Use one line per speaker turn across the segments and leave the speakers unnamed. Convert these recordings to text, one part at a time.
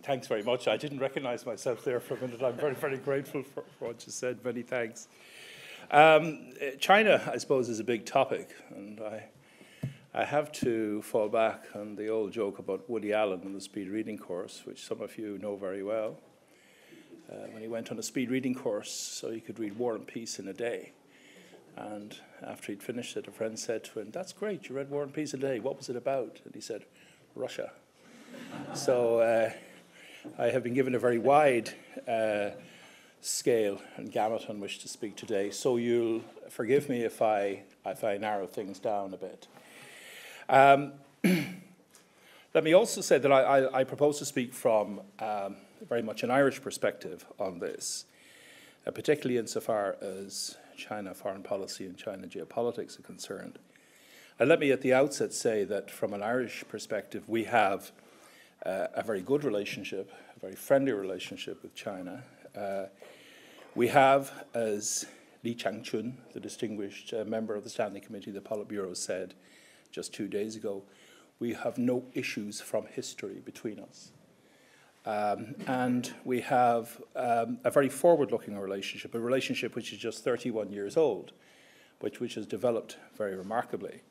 Thanks very much. I didn't recognize myself there for a minute. I'm very, very grateful for what you said. Many thanks. China, I suppose, is a big topic, and I have to fall back on the old joke about Woody Allen and the speed reading course, which some of you know very well. When he went on a speed reading course so he could read War and Peace in a day. And after he'd finished it, a friend said to him, "That's great, you read War and Peace in a day. What was it about?" And he said, "Russia." So I have been given a very wide scale and gamut on which to speak today, so you'll forgive me if I narrow things down a bit. Let me also say that I propose to speak from very much an Irish perspective on this, particularly insofar as China foreign policy and China geopolitics are concerned. And let me at the outset say that from an Irish perspective, we have a very good relationship, a very friendly relationship with China. We have, as Li Changchun, the distinguished member of the Standing Committee of the Politburo, said just 2 days ago, we have no issues from history between us. And we have a very forward-looking relationship, a relationship which is just 31 years old, which has developed very remarkably.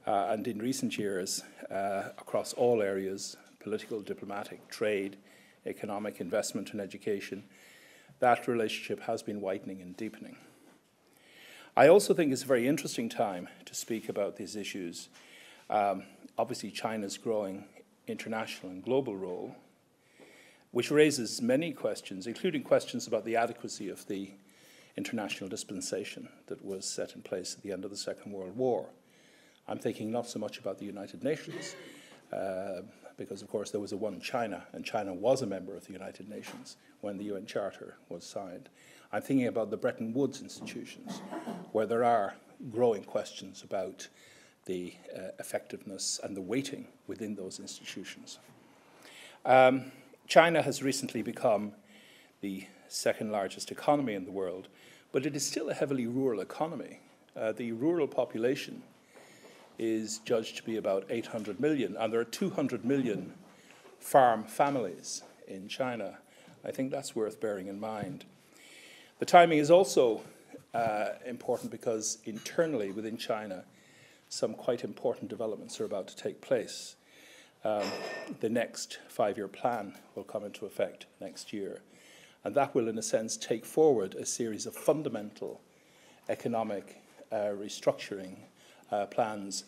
And in recent years, across all areas, political, diplomatic, trade, economic, investment and education, that relationship has been widening and deepening. I also think it's a very interesting time to speak about these issues. Obviously, China's growing international and global role, which raises many questions, including questions about the adequacy of the international dispensation that was set in place at the end of the Second World War. I'm thinking not so much about the United Nations, because, of course, there was a one China, and China was a member of the United Nations when the UN Charter was signed. I'm thinking about the Bretton Woods institutions, where there are growing questions about the effectiveness and the weighting within those institutions. China has recently become the second largest economy in the world, but it is still a heavily rural economy. The rural population is judged to be about 800 million, and there are 200 million farm families in China. I think that's worth bearing in mind. The timing is also important because internally within China, some quite important developments are about to take place. The next 5-year plan will come into effect next year, and that will, in a sense, take forward a series of fundamental economic restructuring plans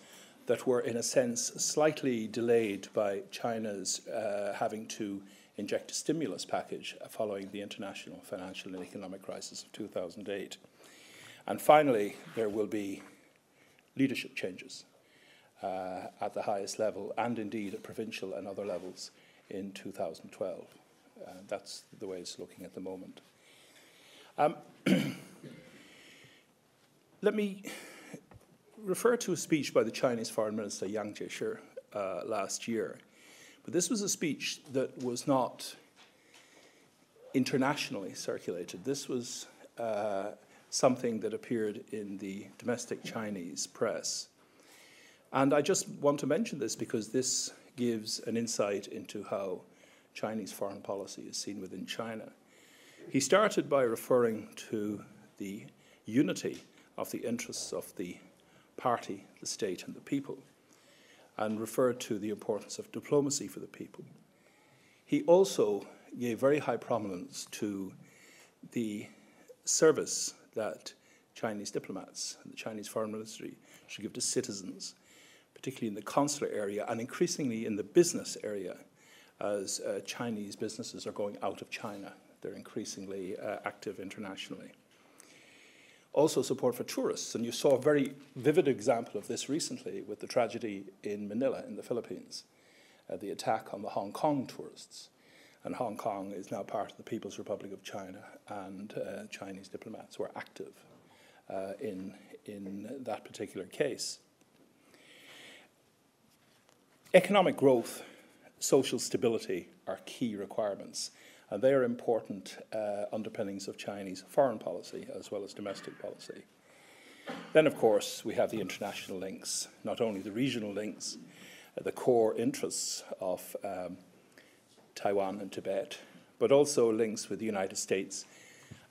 that were, in a sense, slightly delayed by China's having to inject a stimulus package following the international financial and economic crisis of 2008. And finally, there will be leadership changes at the highest level and indeed at provincial and other levels in 2012. That's the way it's looking at the moment. Let me refer to a speech by the Chinese Foreign Minister Yang Jiechi last year. But this was a speech that was not internationally circulated. This was something that appeared in the domestic Chinese press. And I just want to mention this because this gives an insight into how Chinese foreign policy is seen within China. He started by referring to the unity of the interests of the party, the state, and the people, and referred to the importance of diplomacy for the people. He also gave very high prominence to the service that Chinese diplomats and the Chinese Foreign Ministry should give to citizens, particularly in the consular area and increasingly in the business area, as Chinese businesses are going out of China. They're increasingly active internationally. Also support for tourists, and you saw a very vivid example of this recently with the tragedy in Manila in the Philippines, the attack on the Hong Kong tourists. And Hong Kong is now part of the People's Republic of China, and Chinese diplomats were active in that particular case. Economic growth, social stability are key requirements, and they are important underpinnings of Chinese foreign policy as well as domestic policy. Then, of course, we have the international links, not only the regional links, the core interests of Taiwan and Tibet, but also links with the United States,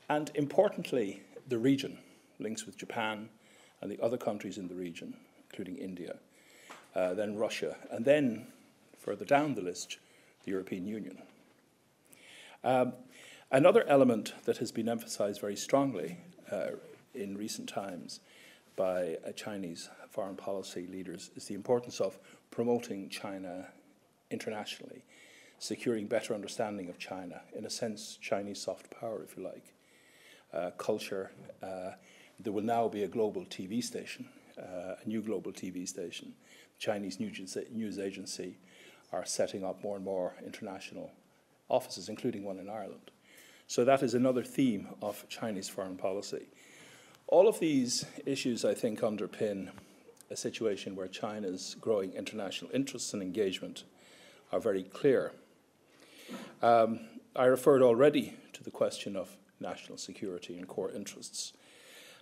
and importantly, the region, links with Japan and the other countries in the region, including India, then Russia, and then further down the list, the European Union. Another element that has been emphasized very strongly in recent times by Chinese foreign policy leaders is the importance of promoting China internationally, securing better understanding of China, in a sense, Chinese soft power, if you like, culture. There will now be a global TV station, a new global TV station. The Chinese news agency are setting up more and more international offices, including one in Ireland. So that is another theme of Chinese foreign policy. All of these issues, I think, underpin a situation where China's growing international interests and engagement are very clear. I referred already to the question of national security and core interests.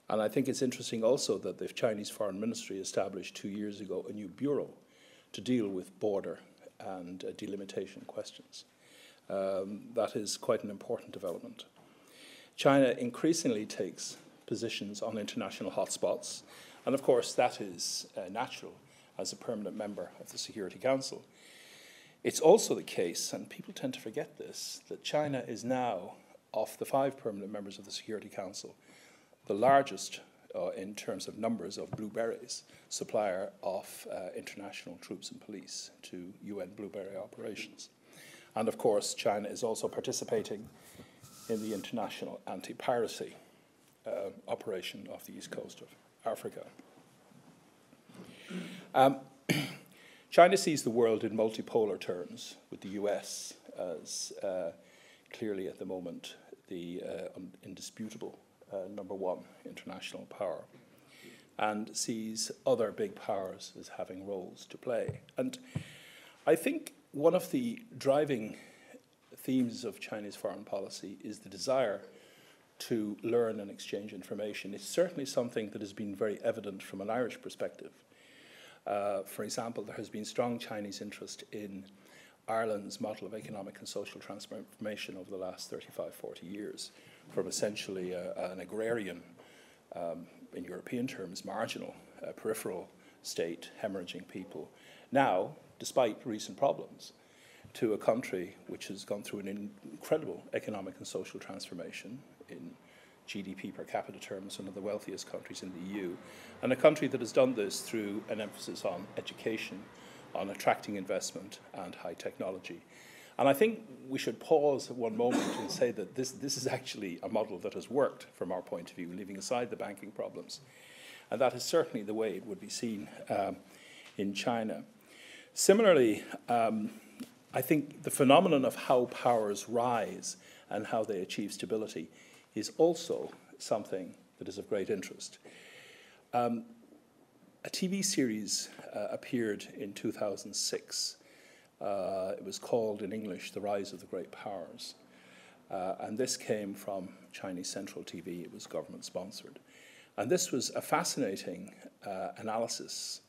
And I think it's interesting also that the Chinese Foreign Ministry established 2 years ago a new bureau to deal with border and delimitation questions. That is quite an important development. China increasingly takes positions on international hotspots, and of course that is natural as a permanent member of the Security Council. It's also the case, and people tend to forget this, that China is now, of the 5 permanent members of the Security Council, the largest in terms of numbers of blue berets, supplier of international troops and police to UN blue beret operations. And of course, China is also participating in the international anti-piracy operation off the east coast of Africa. China sees the world in multipolar terms, with the US as clearly at the moment the indisputable number 1 international power, and sees other big powers as having roles to play. And I think one of the driving themes of Chinese foreign policy is the desire to learn and exchange information. It's certainly something that has been very evident from an Irish perspective. For example, there has been strong Chinese interest in Ireland's model of economic and social transformation over the last 35, 40 years, from essentially an agrarian, in European terms, marginal, peripheral state, hemorrhaging people, now, despite recent problems, to a country which has gone through an incredible economic and social transformation in GDP per capita terms, one of the wealthiest countries in the EU, and a country that has done this through an emphasis on education, on attracting investment and high technology. And I think we should pause at one moment and say that this is actually a model that has worked from our point of view, leaving aside the banking problems. And that is certainly the way it would be seen in China. Similarly, I think the phenomenon of how powers rise and how they achieve stability is also something that is of great interest. A TV series appeared in 2006. It was called in English, The Rise of the Great Powers. And this came from Chinese Central TV. It was government sponsored. And this was a fascinating analysis,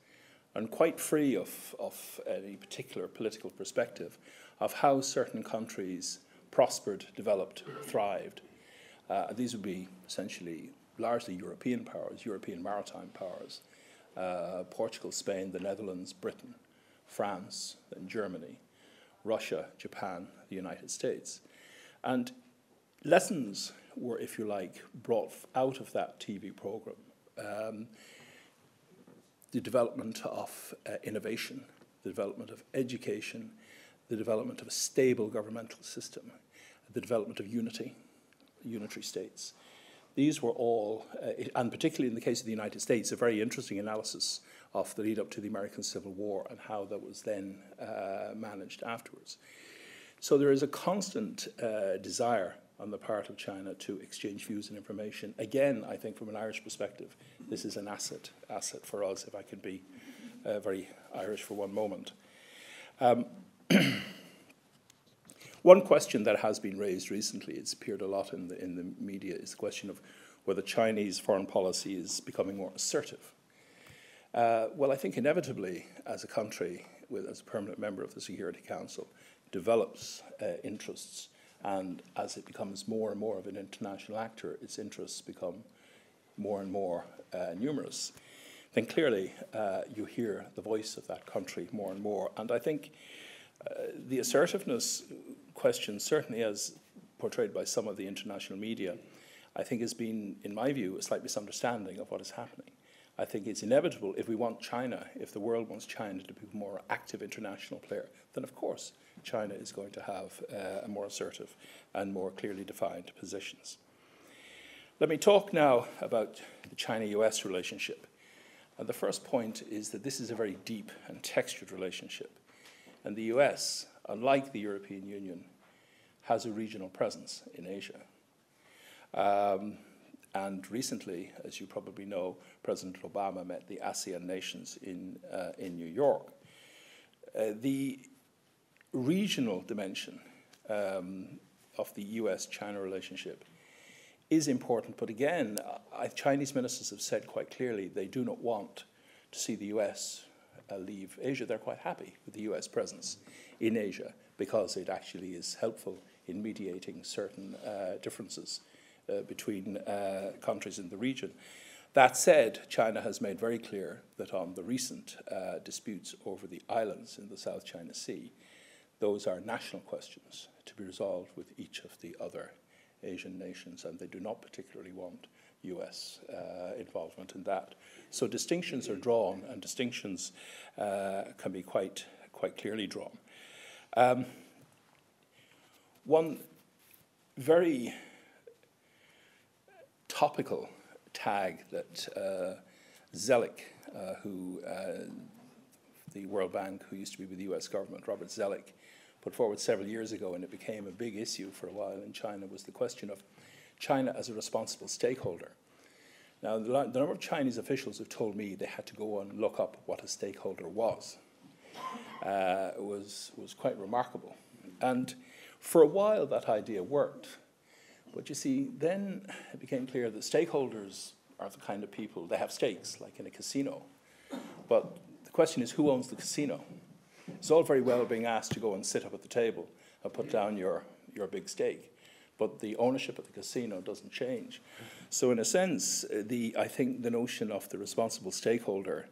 and quite free of any particular political perspective, of how certain countries prospered, developed, thrived. These would be essentially largely European powers, European maritime powers, Portugal, Spain, the Netherlands, Britain, France, and Germany, Russia, Japan, the United States. And lessons were, if you like, brought out of that TV program. The development of innovation, the development of education, the development of a stable governmental system, the development of unitary states. These were all, and particularly in the case of the United States, a very interesting analysis of the lead up to the American Civil War and how that was then managed afterwards. So there is a constant desire on the part of China to exchange views and information. Again, I think from an Irish perspective, this is an asset for us, if I could be very Irish for one moment. One question that has been raised recently, it's appeared a lot in the media, is the question of whether Chinese foreign policy is becoming more assertive. Well, I think inevitably, as a country, as a permanent member of the Security Council, develops interests, and as it becomes more and more of an international actor, its interests become more and more numerous, then clearly you hear the voice of that country more and more. And I think the assertiveness question, certainly as portrayed by some of the international media, I think has been, in my view, a slight misunderstanding of what is happening. I think it's inevitable if we want China, if the world wants China to be a more active international player, then of course China is going to have a more assertive and more clearly defined positions. Let me talk now about the China-US relationship. And the first point is that this is a very deep and textured relationship. And the US, unlike the European Union, has a regional presence in Asia. And recently, as you probably know, President Obama met the ASEAN nations in New York. The regional dimension of the US-China relationship is important, but again, Chinese ministers have said quite clearly they do not want to see the US leave Asia. They're quite happy with the US presence in Asia because it actually is helpful in mediating certain differences between countries in the region. That said, China has made very clear that on the recent disputes over the islands in the South China Sea, those are national questions to be resolved with each of the other Asian nations, and they do not particularly want US involvement in that. So distinctions are drawn, and distinctions can be quite clearly drawn. One very topical tag that Zellick, the World Bank, who used to be with the US government, Robert Zellick, put forward several years ago, and it became a big issue for a while in China, was the question of China as a responsible stakeholder. Now, the number of Chinese officials have told me they had to go and look up what a stakeholder was quite remarkable. And for a while, that idea worked. But you see, then it became clear that stakeholders are the kind of people, they have stakes, like in a casino. But the question is, who owns the casino? It's all very well being asked to go and sit up at the table and put down your big stake, but the ownership of the casino doesn't change. So in a sense, I think the notion of the responsible stakeholder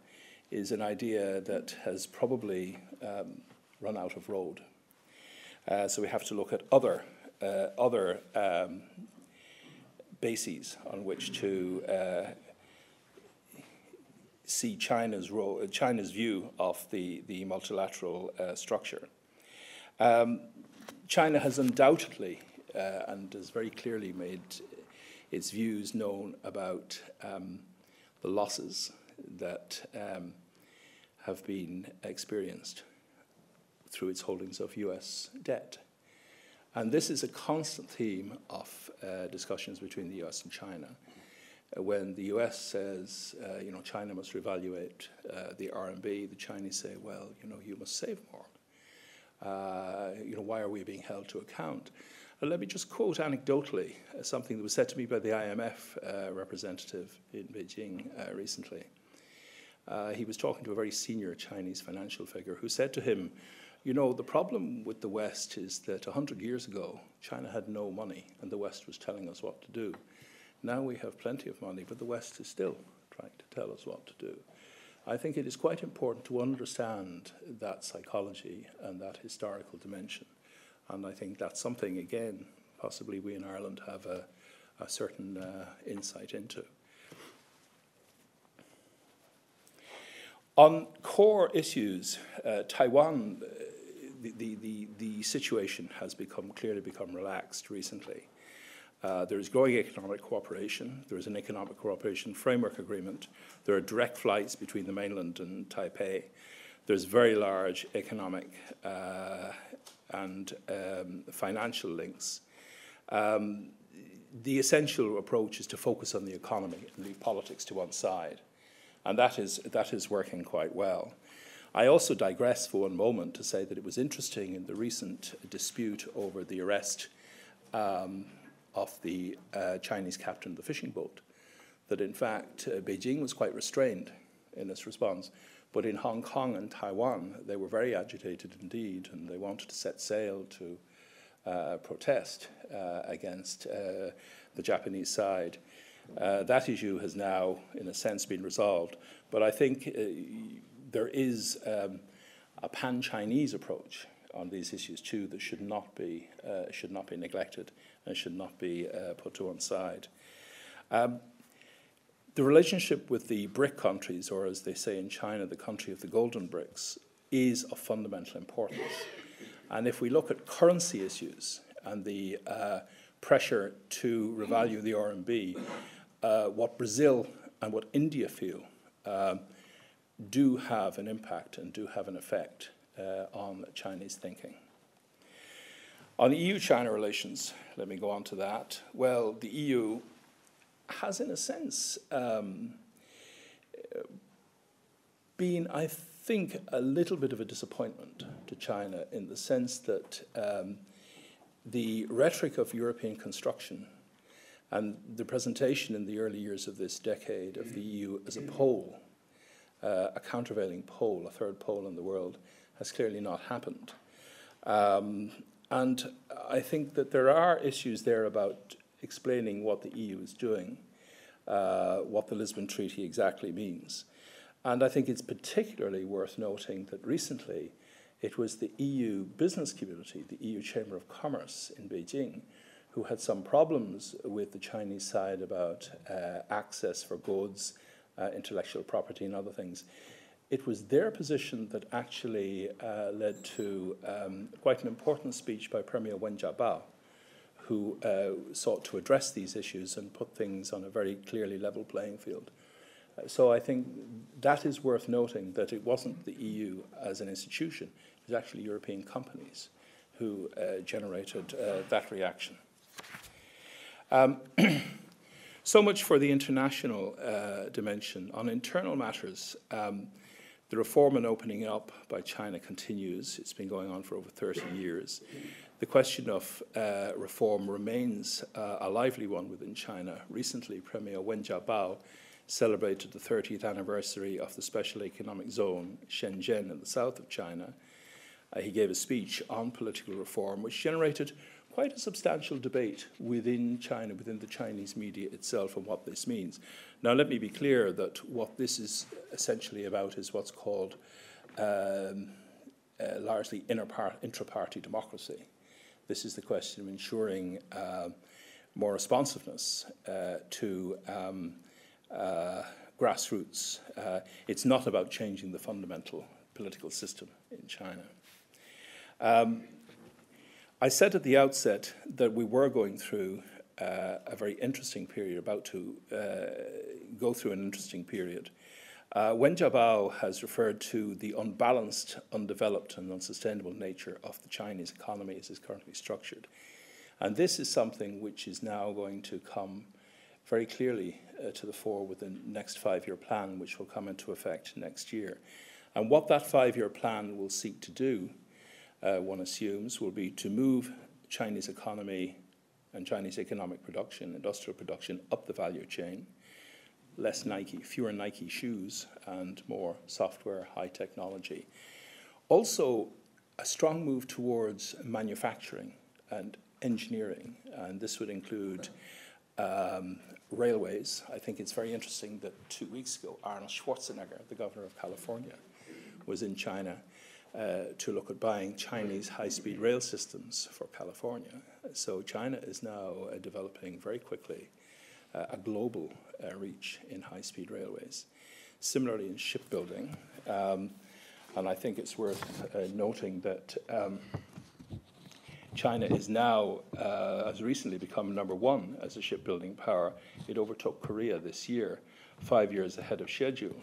is an idea that has probably run out of road. So we have to look at other bases on which to see China's role, China's view of the multilateral structure. China has undoubtedly and has very clearly made its views known about the losses that have been experienced through its holdings of US debt. And this is a constant theme of discussions between the US and China. When the US says, China must reevaluate the RMB, the Chinese say, well, you must save more. Why are we being held to account? And let me just quote anecdotally something that was said to me by the IMF representative in Beijing recently. He was talking to a very senior Chinese financial figure who said to him, the problem with the West is that 100 years ago, China had no money and the West was telling us what to do. Now we have plenty of money, but the West is still trying to tell us what to do. I think it is quite important to understand that psychology and that historical dimension. And I think that's something, again, possibly we in Ireland have a certain insight into. On core issues, Taiwan, the situation has clearly become relaxed recently. There is growing economic cooperation. There is an economic cooperation framework agreement. There are direct flights between the mainland and Taipei. There's very large economic and financial links. The essential approach is to focus on the economy and leave politics to one side. And that is working quite well. I also digress for one moment to say that it was interesting in the recent dispute over the arrest of the Chinese captain of the fishing boat, that in fact Beijing was quite restrained in its response. But in Hong Kong and Taiwan, they were very agitated indeed, and they wanted to set sail to protest against the Japanese side. That issue has now, in a sense, been resolved. But I think there is a pan-Chinese approach on these issues too that should not be neglected and should not be put to one side. The relationship with the BRIC countries, or as they say in China, the country of the golden bricks, is of fundamental importance. And if we look at currency issues and the pressure to revalue the RMB, what Brazil and what India feel do have an impact and do have an effect on Chinese thinking. On EU-China relations, let me go on to that. Well, the EU has, in a sense, been, I think, a little bit of a disappointment to China in the sense that the rhetoric of European construction and the presentation in the early years of this decade of the EU as a pole, a countervailing pole, a third pole in the world, has clearly not happened. And I think that there are issues there about explaining what the EU is doing, what the Lisbon Treaty exactly means. And I think it's particularly worth noting that recently it was the EU business community, the EU Chamber of Commerce in Beijing, who had some problems with the Chinese side about access for goods, intellectual property and other things. It was their position that actually led to quite an important speech by Premier Wen Jiabao, who sought to address these issues and put things on a very clearly level playing field. So I think that is worth noting, that it wasn't the EU as an institution, it was actually European companies who generated that reaction. So much for the international dimension. On internal matters, the reform and opening up by China continues. It's been going on for over 30 years. The question of reform remains a lively one within China. Recently, Premier Wen Jiabao celebrated the 30th anniversary of the Special Economic Zone, Shenzhen, in the south of China. He gave a speech on political reform, which generated quite a substantial debate within China, within the Chinese media itself, on what this means. Now, let me be clear that what this is essentially about is what's called largely intra-party democracy. This is the question of ensuring more responsiveness to grassroots. It's not about changing the fundamental political system in China. I said at the outset that we were going through a very interesting period, about to go through an interesting period. Wen Jiabao has referred to the unbalanced, undeveloped and unsustainable nature of the Chinese economy as it's currently structured. And this is something which is now going to come very clearly to the fore with the next 5-year plan, which will come into effect next year. And what that 5-year plan will seek to do, one assumes, will be to move Chinese economy and Chinese economic production, industrial production, up the value chain. Less Nike, fewer Nike shoes, and more software, high technology. Also, a strong move towards manufacturing and engineering, and this would include railways. I think it's very interesting that 2 weeks ago, Arnold Schwarzenegger, the governor of California, was in China to look at buying Chinese high-speed rail systems for California. So China is now developing very quickly a global reach in high-speed railways. Similarly in shipbuilding, and I think it's worth noting that China is now, has recently become #1 as a shipbuilding power. It overtook Korea this year, 5 years ahead of schedule.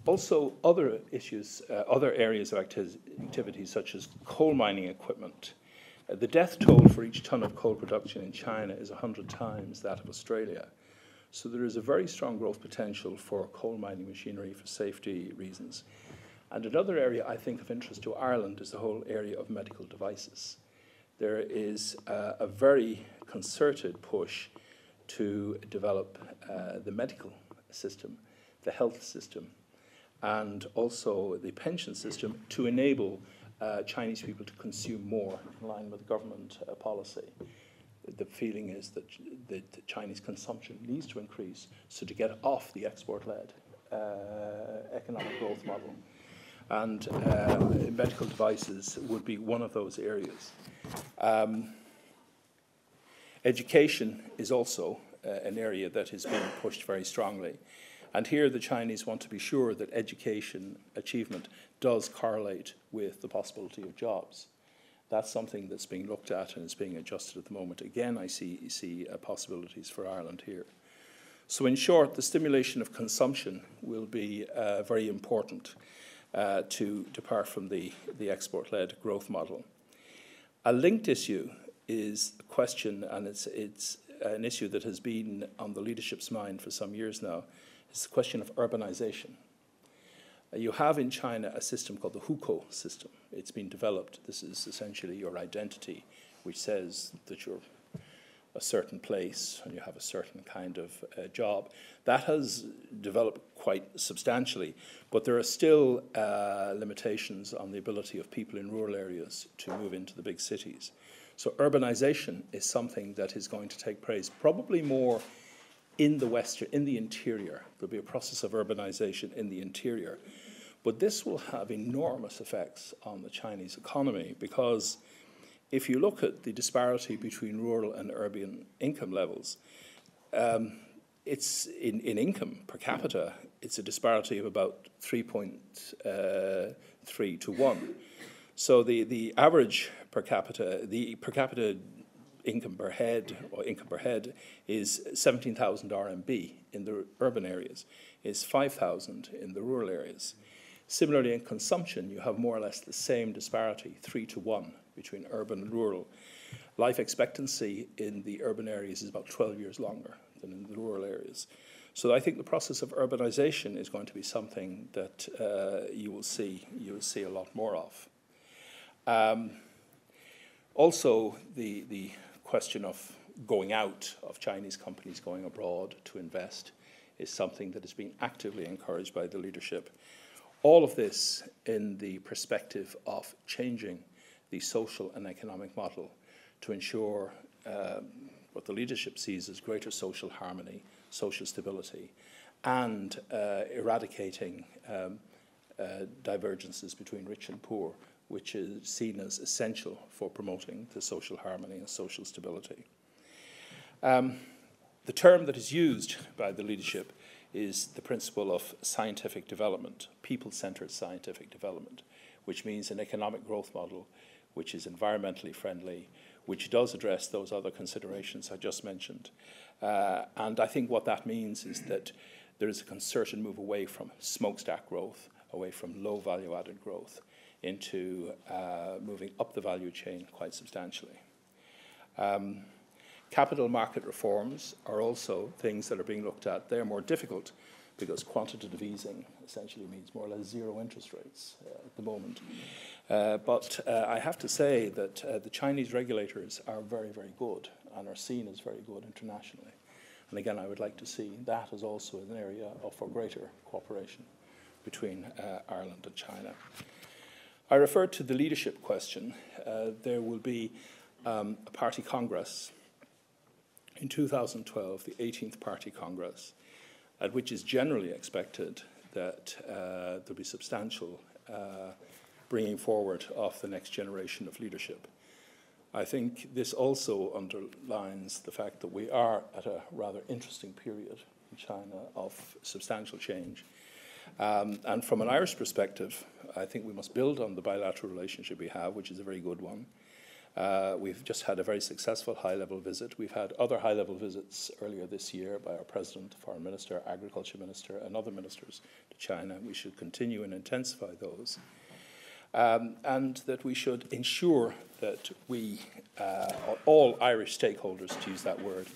Also, other issues, other areas of activity, such as coal mining equipment. The death toll for each ton of coal production in China is 100 times that of Australia. So there is a very strong growth potential for coal mining machinery for safety reasons. And another area I think of interest to Ireland is the whole area of medical devices. There is a very concerted push to develop the medical system, the health system, and also the pension system to enable Chinese people to consume more in line with government policy. The feeling is that the Chinese consumption needs to increase, so to get off the export-led economic growth model. And medical devices would be one of those areas. Education is also an area that is being pushed very strongly. And here the Chinese want to be sure that education achievement does correlate with the possibility of jobs. That's something that's being looked at and is being adjusted at the moment. Again, I see possibilities for Ireland here. So in short, the stimulation of consumption will be very important to depart from the export-led growth model. A linked issue is a question, and it's an issue that has been on the leadership's mind for some years now. It's the question of urbanization. You have in China a system called the hukou system. It's been developed. This is essentially your identity, which says that you're a certain place and you have a certain kind of job. That has developed quite substantially, but there are still limitations on the ability of people in rural areas to move into the big cities. So urbanization is something that is going to take place probably more in the interior. There'll be a process of urbanization in the interior. But this will have enormous effects on the Chinese economy, because if you look at the disparity between rural and urban income levels, it's in income per capita, it's a disparity of about 3.3 to 1. So the average per capita, the per capita income per head is 17,000 RMB in the urban areas, is 5,000 in the rural areas. Similarly, in consumption, you have more or less the same disparity, 3 to 1, between urban and rural. Life expectancy in the urban areas is about 12 years longer than in the rural areas. So I think the process of urbanization is going to be something that you will see a lot more of. Also, the question of going out, of Chinese companies going abroad to invest, is something that is being actively encouraged by the leadership. All of this in the perspective of changing the social and economic model to ensure what the leadership sees as greater social harmony, social stability, and eradicating divergences between rich and poor, which is seen as essential for promoting the social harmony and social stability. The term that is used by the leadership is the principle of scientific development, people-centered scientific development, which means an economic growth model which is environmentally friendly, which does address those other considerations I just mentioned. And I think what that means is that there is a concerted move away from smokestack growth, away from low value-added growth, into moving up the value chain quite substantially. Capital market reforms are also things that are being looked at. They're more difficult because quantitative easing essentially means more or less zero interest rates at the moment. But I have to say that the Chinese regulators are very, very good and are seen as very good internationally. And again, I would like to see that as also an area for greater cooperation between Ireland and China. I referred to the leadership question. There will be a party congress in 2012, the 18th Party Congress, at which is generally expected that there'll be substantial bringing forward of the next generation of leadership. I think this also underlines the fact that we are at a rather interesting period in China of substantial change. And from an Irish perspective, I think we must build on the bilateral relationship we have, which is a very good one. We've just had a very successful high-level visit. We've had other high-level visits earlier this year by our President, Foreign Minister, Agriculture Minister, and other ministers to China. We should continue and intensify those. And that we should ensure that we, all Irish stakeholders, to use that word,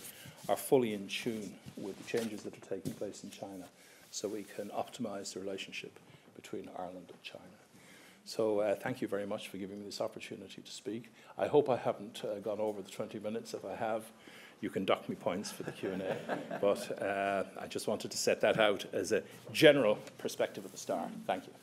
are fully in tune with the changes that are taking place in China, so we can optimize the relationship between Ireland and China. So thank you very much for giving me this opportunity to speak. I hope I haven't gone over the 20 minutes. If I have, you can dock me points for the Q&A. But I just wanted to set that out as a general perspective at the start. Thank you.